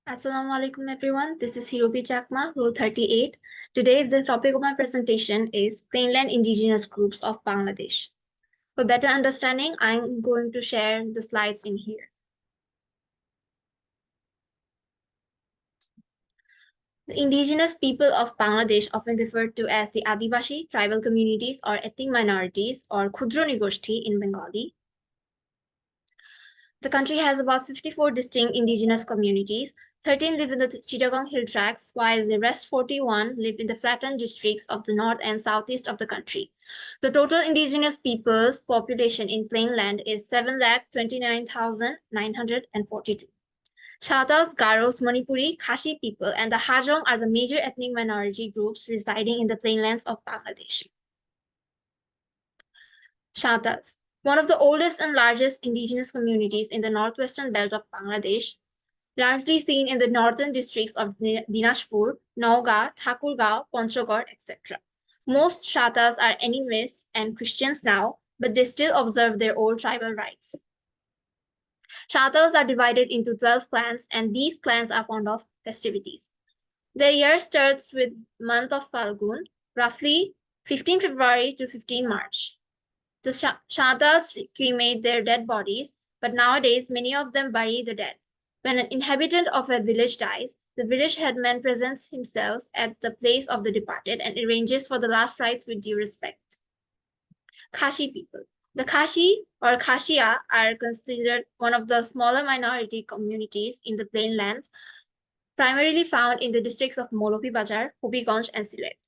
Assalamu alaikum everyone. This is Hirobee Chakma, Rule 38. Today, the topic of my presentation is Plainland Indigenous Groups of Bangladesh. For better understanding, I'm going to share the slides in here. The indigenous people of Bangladesh, often referred to as the Adibashi, tribal communities or ethnic minorities or Khudro Nigoshti in Bengali. The country has about 54 distinct indigenous communities. 13 live in the Chittagong Hill Tracts, while the rest 41 live in the flattened districts of the north and southeast of the country. The total indigenous people's population in Plainland is 7,29,942. Shatals, Garos, Manipuri, Khashi people, and the Hajong are the major ethnic minority groups residing in the plainlands of Bangladesh. Shatals, one of the oldest and largest indigenous communities in the northwestern belt of Bangladesh, largely seen in the northern districts of Dinashpur, Naugaon, Thakurgaon, Panchgord, etc. Most Shatals are animists and Christians now, but they still observe their old tribal rites. Shatals are divided into 12 clans, and these clans are fond of festivities. Their year starts with month of Falgun, roughly 15 February to 15 March. The Shatals cremate their dead bodies, but nowadays many of them bury the dead. When an inhabitant of a village dies, the village headman presents himself at the place of the departed and arranges for the last rites with due respect. Khashi people. The Khashi or Khashia are considered one of the smaller minority communities in the plainland, primarily found in the districts of Molopi-Bazar, Hobiganj, and Sylhet.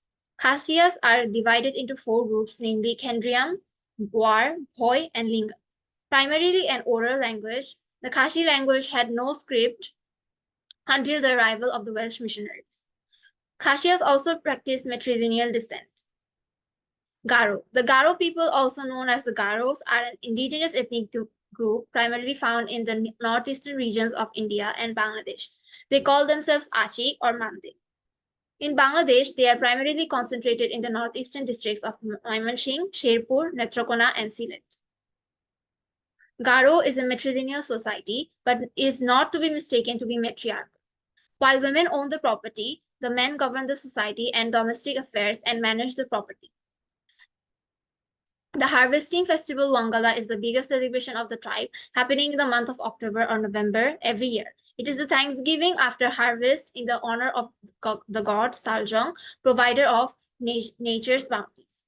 Khashias are divided into 4 groups, namely Kendriam, Boar, Bhoi, and Lingam. Primarily an oral language, the Khashi language had no script until the arrival of the Welsh missionaries. Khashias also practice matrilineal descent. Garo. The Garo people, also known as the Garos, are an indigenous ethnic group primarily found in the northeastern regions of India and Bangladesh. They call themselves Achi or Mande. In Bangladesh, they are primarily concentrated in the northeastern districts of Mymensingh, Sherpur, Netrakona, and Sylhet. Garo is a matrilineal society, but is not to be mistaken to be matriarchal. While women own the property, the men govern the society and domestic affairs and manage the property. The harvesting festival Wangala is the biggest celebration of the tribe, happening in the month of October or November every year. It is the Thanksgiving after harvest in the honor of the god Saljong, provider of nature's bounties.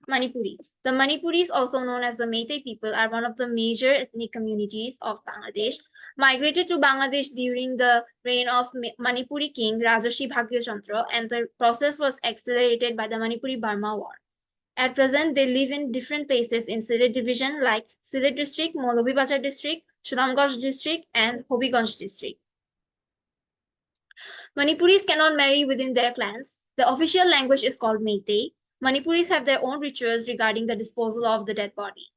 Manipuri. The Manipuris, also known as the Meitei people, are one of the major ethnic communities of Bangladesh, migrated to Bangladesh during the reign of Manipuri king Rajarshi Bhagyachandra, and the process was accelerated by the Manipuri-Burma War. At present, they live in different places in Sylhet division like Sylhet district, Molobi-Bazar district, Sunamganj district, and Hobiganj district. Manipuris cannot marry within their clans. The official language is called Meitei. Manipuris have their own rituals regarding the disposal of the dead body.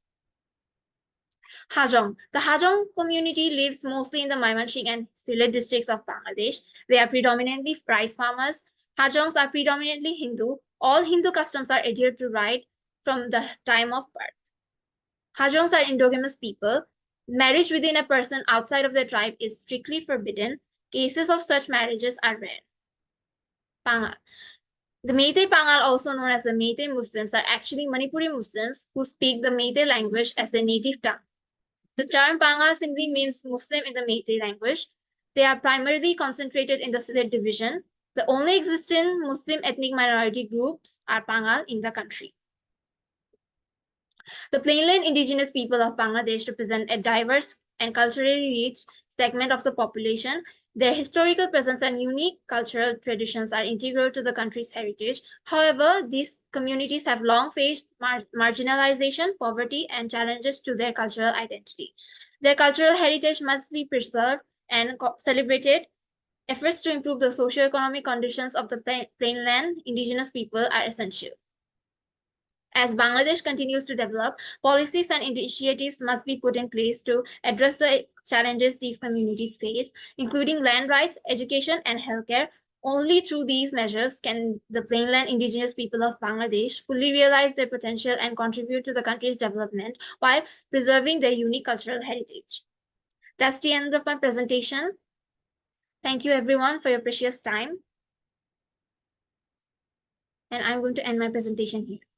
Hajong. The Hajong community lives mostly in the Mymensingh and Sylhet districts of Bangladesh. They are predominantly rice farmers. Hajongs are predominantly Hindu. All Hindu customs are adhered to right from the time of birth. Hajongs are endogamous people. Marriage within a person outside of their tribe is strictly forbidden. Cases of such marriages are rare. Pangal. The Meitei Pangal, also known as the Meitei Muslims, are actually Manipuri Muslims who speak the Meitei language as their native tongue. The term Pangal simply means Muslim in the Meitei language. They are primarily concentrated in the Sylhet division. The only existing Muslim ethnic minority groups are Pangal in the country. The Plainland Indigenous people of Bangladesh represent a diverse and culturally rich segment of the population. Their historical presence and unique cultural traditions are integral to the country's heritage. However, these communities have long faced marginalization, poverty, and challenges to their cultural identity. Their cultural heritage must be preserved and celebrated. Efforts to improve the socio-economic conditions of the Plainland Indigenous people are essential. As Bangladesh continues to develop, policies and initiatives must be put in place to address the challenges these communities face, including land rights, education, and healthcare. Only through these measures can the Plainland Indigenous people of Bangladesh fully realize their potential and contribute to the country's development while preserving their unique cultural heritage. That's the end of my presentation. Thank you everyone for your precious time. And I'm going to end my presentation here.